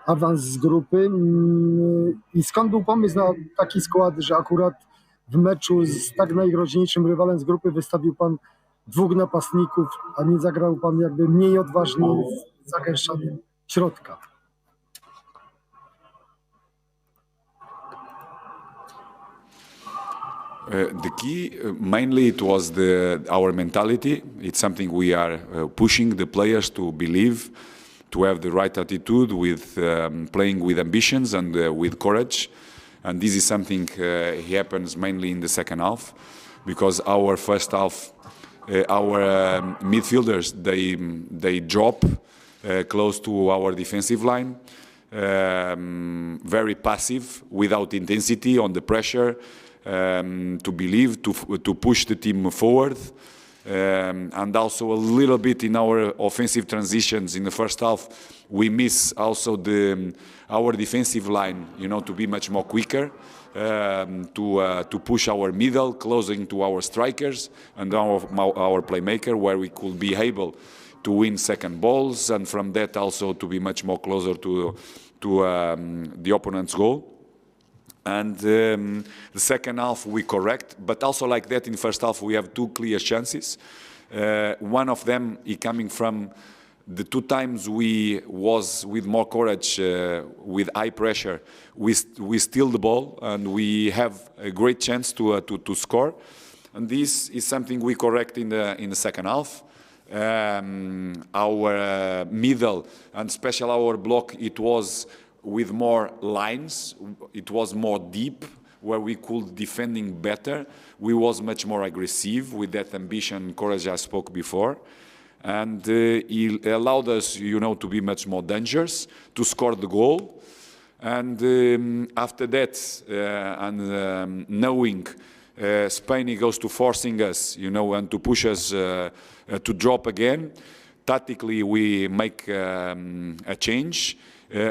awans z grupy. I skąd był pomysł na taki skład, że akurat w meczu z tak najgroźniejszym rywalem z grupy wystawił pan dwóch napastników, a nie zagrał pan jakby mniej odważnie z zagęszczaniem środka? The key, mainly it was our mentality. It's something we are pushing the players to believe, to have the right attitude with playing with ambitions and with courage. And this is something happens mainly in the second half, because our first half, our midfielders, they drop close to our defensive line, very passive, without intensity on the pressure. To believe, to push the team forward, and also a little bit in our offensive transitions in the first half, we miss also our defensive line, to be much more quicker, to push our middle, closing to our strikers and our playmaker, where we could be able to win second balls, and from that also to be much more closer to the opponent's goal. And the second half we correct, but also like that in the first half we have two clear chances. One of them coming from the two times we was with more courage, with high pressure, we steal the ball and we have a great chance to score. And this is something we correct in the second half. Our middle and especially our block, it was with more lines, it was more deep, where we could defending better. We was much more aggressive with that ambition, courage I spoke before. And it allowed us, to be much more dangerous, to score the goal. And after that, knowing Spain goes to forcing us, and to push us to drop again, tactically we make a change.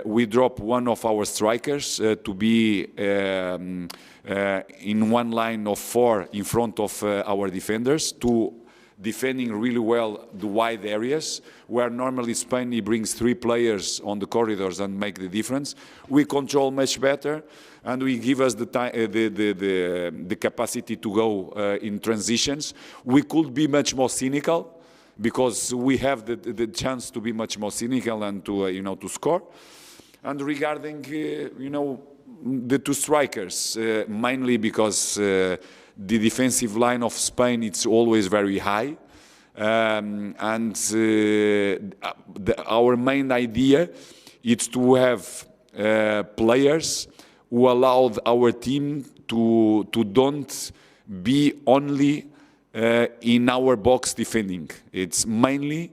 We drop one of our strikers to be in one line of four in front of our defenders, to defending really well the wide areas, where normally Spain brings three players on the corridors and make the difference. We control much better, and we give us the capacity to go in transitions. We could be much more cynical, because we have the chance to be much more cynical and to score. And regarding the two strikers, mainly because the defensive line of Spain, it's always very high, and our main idea is to have players who allowed our team to don't be only in our box defending. It's mainly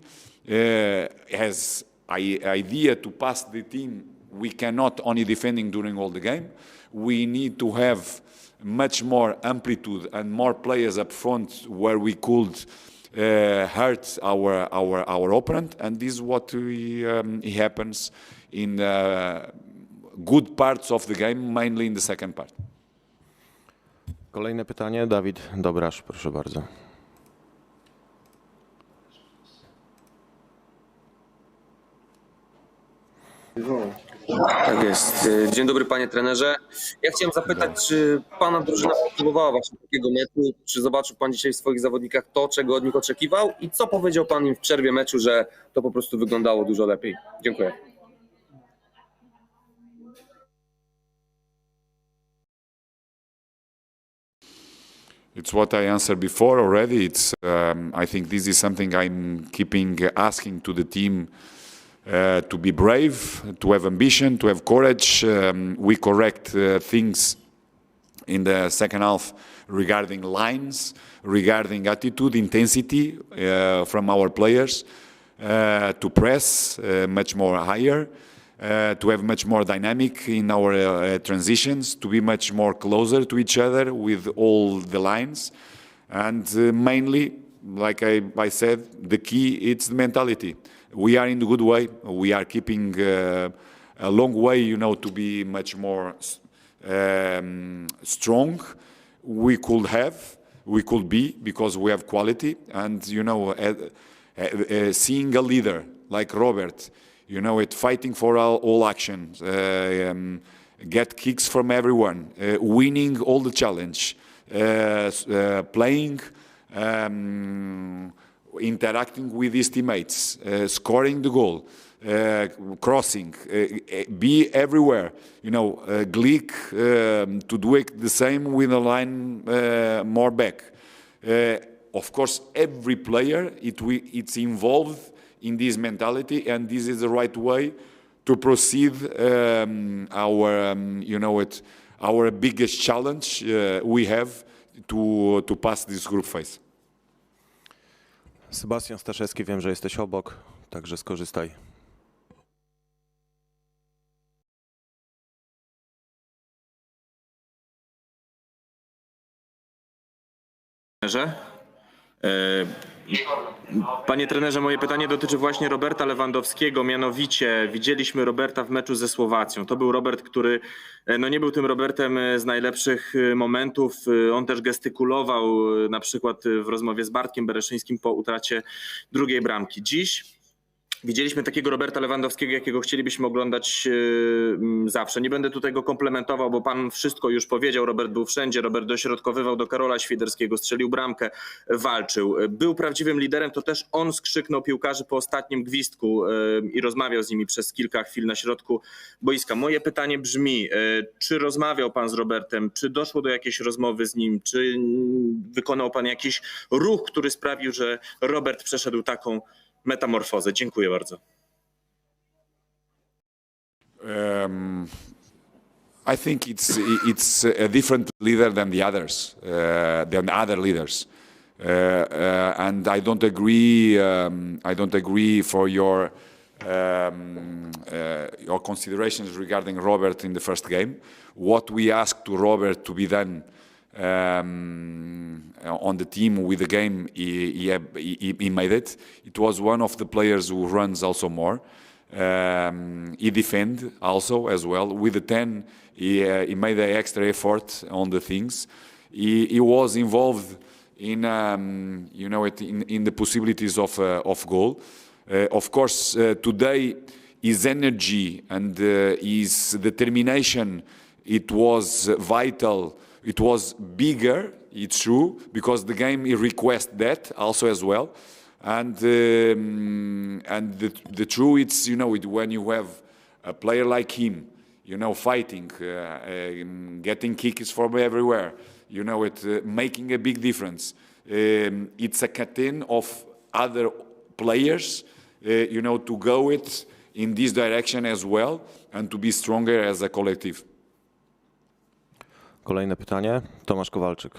has idea to pass the team. We cannot only defending during all the game. We need to have much more amplitude and more players up front, where we could hurt our opponent, and this is what happens in good parts of the game, mainly in the second part. Kolejne pytanie, Dawid Dobrasz, proszę bardzo. Tak jest. Dzień dobry, panie trenerze. Ja chciałem zapytać, czy pana drużyna potrzebowała właśnie takiego meczu? Czy zobaczył pan dzisiaj w swoich zawodnikach to, czego od nich oczekiwał? I co powiedział pan im w przerwie meczu, że to po prostu wyglądało dużo lepiej? Dziękuję. It's what I answered before already. It's I think this is something I'm asking to the team. To be brave, to have ambition, to have courage. We correct things in the second half regarding lines, regarding attitude, intensity from our players, to press much more higher, to have much more dynamic in our transitions, to be much more closer to each other with all the lines. And mainly, like I said, the key is the mentality. We are in the good way. We are keeping a long way, to be much more strong. We could be, because we have quality. And, seeing a leader like Robert, you know, fighting for all actions, get kicks from everyone, winning all the challenge, playing, interacting with his teammates, scoring the goal, crossing, be everywhere, you know, Glick to do it the same with a line more back. Of course, every player, it's involved in this mentality, and this is the right way to proceed our biggest challenge we have to pass this group phase. Sebastian Staszewski, wiem, że jesteś obok, także skorzystaj. Panie trenerze, moje pytanie dotyczy właśnie Roberta Lewandowskiego, mianowicie widzieliśmy Roberta w meczu ze Słowacją. To był Robert, który nie był tym Robertem z najlepszych momentów. On też gestykulował na przykład w rozmowie z Bartkiem Bereszyńskim po utracie drugiej bramki. Dziś widzieliśmy takiego Roberta Lewandowskiego, jakiego chcielibyśmy oglądać zawsze. Nie będę tutaj go komplementował, bo pan wszystko już powiedział. Robert był wszędzie, Robert dośrodkowywał do Karola Świderskiego, strzelił bramkę, walczył. Był prawdziwym liderem, to też on skrzyknął piłkarzy po ostatnim gwizdku i rozmawiał z nimi przez kilka chwil na środku boiska. Moje pytanie brzmi, czy rozmawiał pan z Robertem, czy doszło do jakiejś rozmowy z nim, czy wykonał pan jakiś ruch, który sprawił, że Robert przeszedł taką metamorfozę? Dziękuję bardzo. I think it's a different leader than the others, than other leaders, and I don't agree. I don't agree for your considerations regarding Robert in the first game. What we asked to Robert to be done on the team with the game, he made it. It was one of the players who runs also more. He defend also as well. With the 10, he made an extra effort on the things. He was involved in in the possibilities of goal. Of course, today his energy and his determination, it was vital. It was bigger, it's true, because the game requests that also as well. And the true, it's, you know, when you have a player like him, you know, fighting, getting kicks from everywhere, you know, making a big difference. It's a curtain of other players, you know, to go in this direction as well and to be stronger as a collective. Kolejne pytanie, Tomasz Kowalczyk.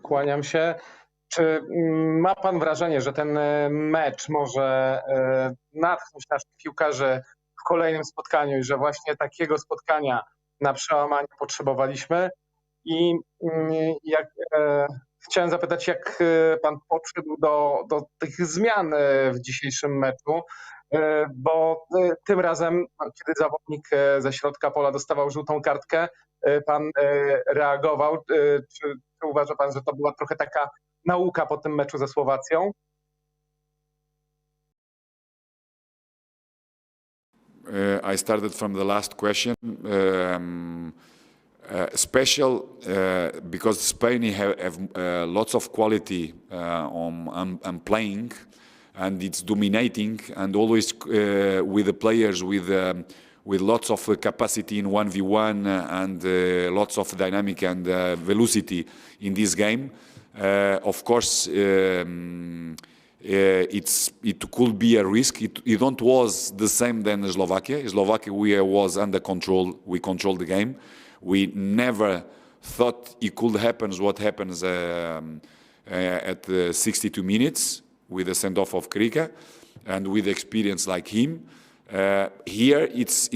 Kłaniam się. Czy ma pan wrażenie, że ten mecz może natchnąć naszych piłkarzy w kolejnym spotkaniu i że właśnie takiego spotkania na przełamanie potrzebowaliśmy? I chciałem zapytać, jak pan podszedł do tych zmian w dzisiejszym meczu, bo tym razem, kiedy zawodnik ze środka pola dostawał żółtą kartkę, pan reagował. Czy uważa pan, że to była trochę taka nauka po tym meczu ze Słowacją? I started from the last question. Special because Spain have lots of quality on playing, and it's dominating, and always with the players with lots of capacity in 1v1 and lots of dynamic and velocity in this game. Of course, it could be a risk. It don't was the same than Slovakia. Slovakia was under control. We controlled the game. We never thought it could happen what happens at 62 minutes with the send-off of Krika, and with experience like him. Here it's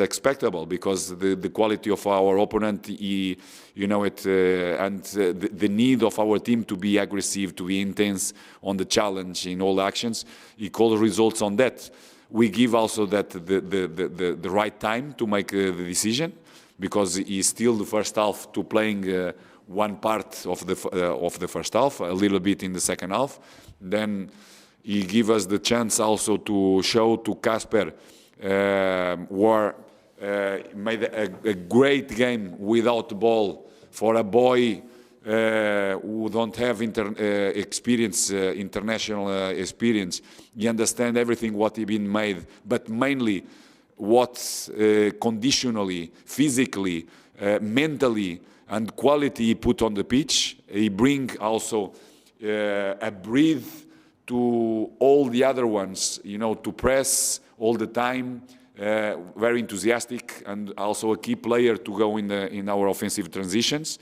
expectable because the quality of our opponent, and the need of our team to be aggressive, to be intense on the challenge in all actions, it calls results on that. We give also that the right time to make the decision, because he's still the first half to playing one part of the first half, a little bit in the second half. Then he gave us the chance also to show to Kasper where made a great game without the ball for a boy who don't have international experience. He understand everything what he been made, but mainly what conditionally, physically, mentally, and quality he put on the pitch. He bring also a breath to all the other ones, you know, to press all the time. Very enthusiastic and also a key player to go in our offensive transitions.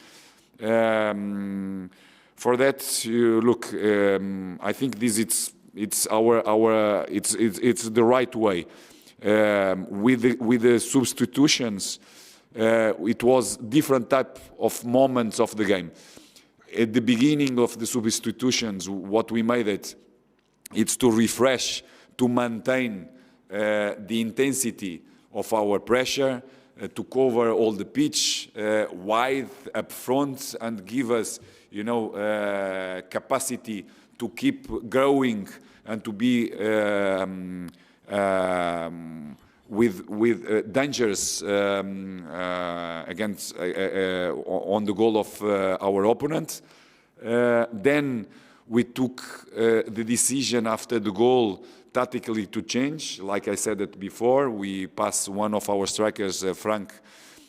For that, look, I think this it's the right way. With the substitutions, it was different type of moments of the game. At the beginning of the substitutions, what we made it's to refresh, to maintain the intensity of our pressure, to cover all the pitch wide up front and give us, you know, capacity to keep growing and to be with dangers against on the goal of our opponent. Then we took the decision after the goal tactically to change. Like I said it before, we passed one of our strikers,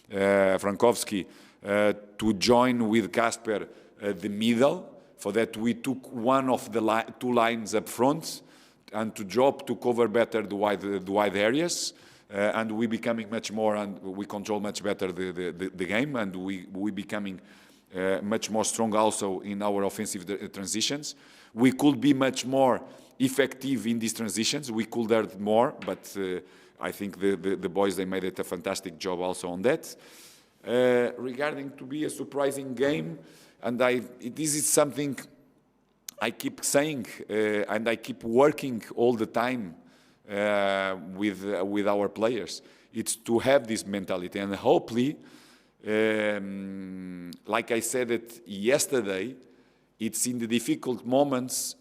Frankowski, to join with Kasper the middle. For that, we took one of the two lines up front and to drop to cover better the wide areas. And we becoming much more, and we control much better the game, and we becoming much more strong also in our offensive transitions. We could be much more effective in these transitions. We could learn more, but I think the boys, they made it a fantastic job also on that. Regarding to be a surprising game, and this is something I keep saying, and I keep working all the time with our players. It's to have this mentality, and hopefully, like I said it yesterday, it's in the difficult moments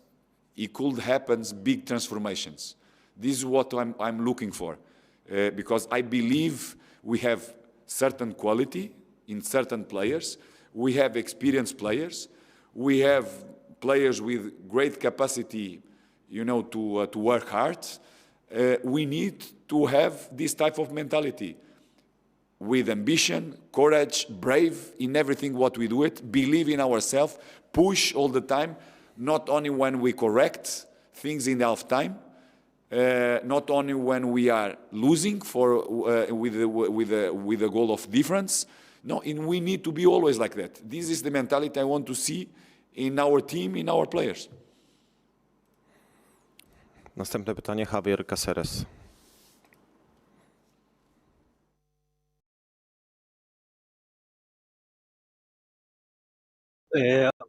it could happen big transformations. This is what I'm looking for, because I believe we have certain quality in certain players. We have experienced players. We have players with great capacity, you know, to work hard. We need to have this type of mentality with ambition, courage, brave in everything what we do it, believe in ourselves, push all the time, not only when we correct things in half time, not only when we are losing with a goal of difference. No, we need to be always like that. This is the mentality I want to see in our team, in our players. Następne pytanie, Javier Cáceres.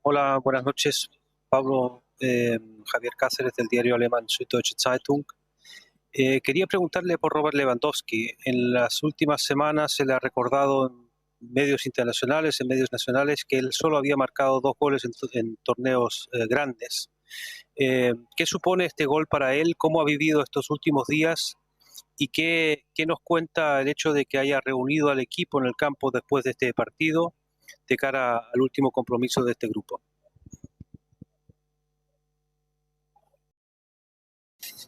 Hola, buenas noches. Pablo, Javier Cáceres del diario alemán Süddeutsche Zeitung. Quería preguntarle por Robert Lewandowski. En las últimas semanas se le ha recordado en medios internacionales, en medios nacionales, que él solo había marcado 2 goles en torneos grandes. ¿Qué supone este gol para él? ¿Cómo ha vivido estos últimos días? ¿Y qué nos cuenta el hecho de que haya reunido al equipo en el campo después de este partido de cara al último compromiso de este grupo?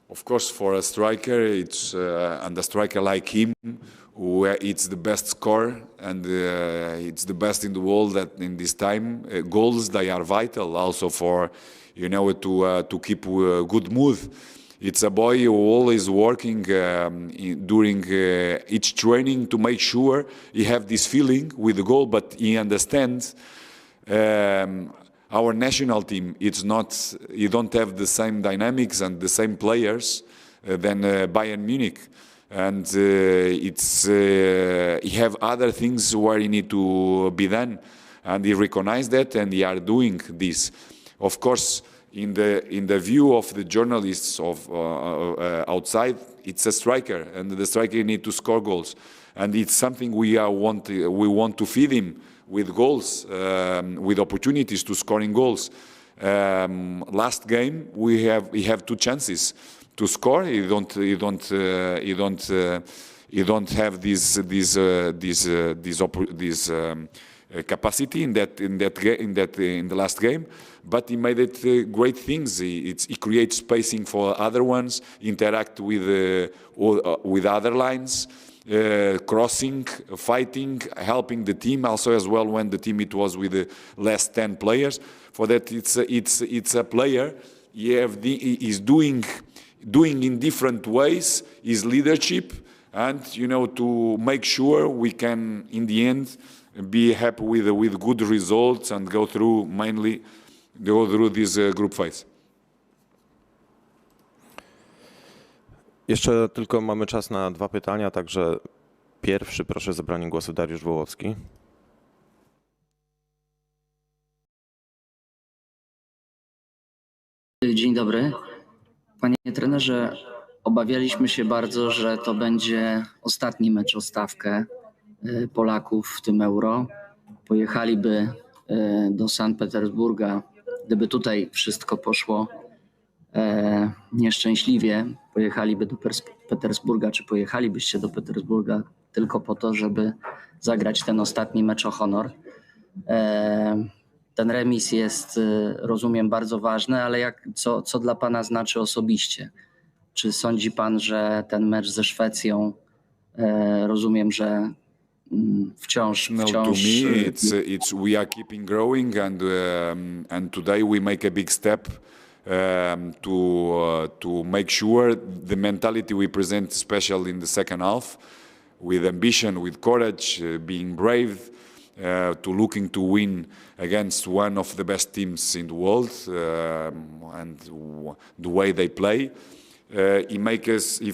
Of course, for a striker, it's and a striker like him, where it's the best scorer and it's the best in the world at in this time. Goals, they are vital also for, you know, to keep a good mood. It's a boy who always working during each training to make sure he have this feeling with the goal, but he understands. Our national team, it's not, you don't have the same dynamics and the same players than Bayern Munich. And he have other things where he need to be done. And he recognized that, and he are doing this. Of course, in the view of the journalists of outside, it's a striker, and the striker need to score goals. and it's something we want to feed him with goals, with opportunities to scoring goals. Last game he have 2 chances to score. He don't have this capacity in the last game, but he made it great things. He creates spacing for other ones, interact with other lines, crossing, fighting, helping the team also as well when the team it was with less 10 players. For that it's a player is doing in different ways his leadership, and to make sure we can in the end be happy with good results and go through this group phase. Jeszcze tylko mamy czas na 2 pytania, także pierwszy proszę o zabranie głosu Dariusz Wołowski. Dzień dobry. Panie trenerze, obawialiśmy się bardzo, że to będzie ostatni mecz o stawkę Polaków w tym Euro. Pojechaliby do Sankt Petersburga, gdyby tutaj wszystko poszło nieszczęśliwie, pojechaliby do Petersburga, czy pojechalibyście do Petersburga tylko po to, żeby zagrać ten ostatni mecz o honor. Ten remis jest, rozumiem, bardzo ważny, ale co dla pana znaczy osobiście? Czy sądzi pan, że ten mecz ze Szwecją, rozumiem, że wciąż... No, to me, we are keeping growing, and today we make a big step to make sure the mentality we present, especially in the second half, with ambition, with courage, being brave, to looking to win against one of the best teams in the world, and the way they play, it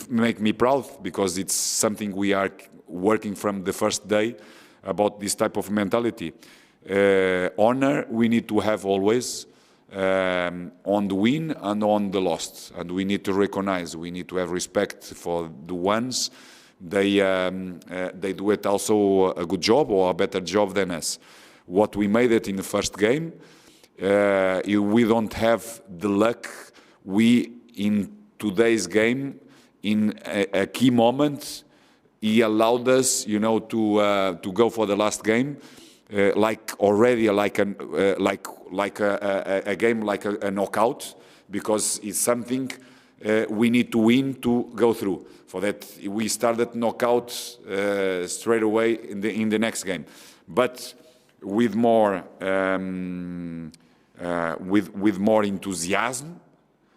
make me proud, because it's something we are working from the first day about this type of mentality. Honor we need to have always, on the win and on the lost, and we need to recognize, we need to have respect for the ones they do it also a good job or a better job than us. What we made it in the first game, we don't have the luck. We in today's game, in a key moment, he allowed us, to go for the last game, like a game like a knockout, because it's something we need to win to go through. For that, we started knockout straight away in the next game, but with more with more enthusiasm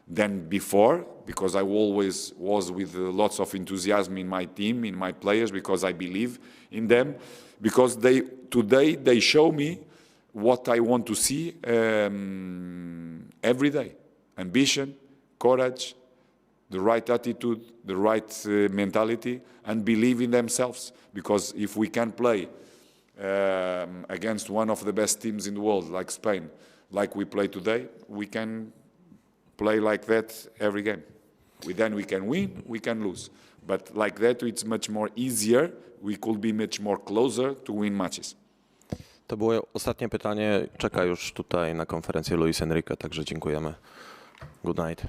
than before, because I always was with lots of enthusiasm in my team, in my players, because I believe in them, because today they show me what I want to see every day: ambition, courage, the right attitude, the right mentality, and believe in themselves. Because if we can play against one of the best teams in the world, like Spain, like we play today, we can play like that every game. Then we can win, we can lose. But like that, it's much more easier. We could be much more closer to win matches. To było ostatnie pytanie. Czeka już tutaj na konferencję Luis Enrique, także dziękujemy. Good night.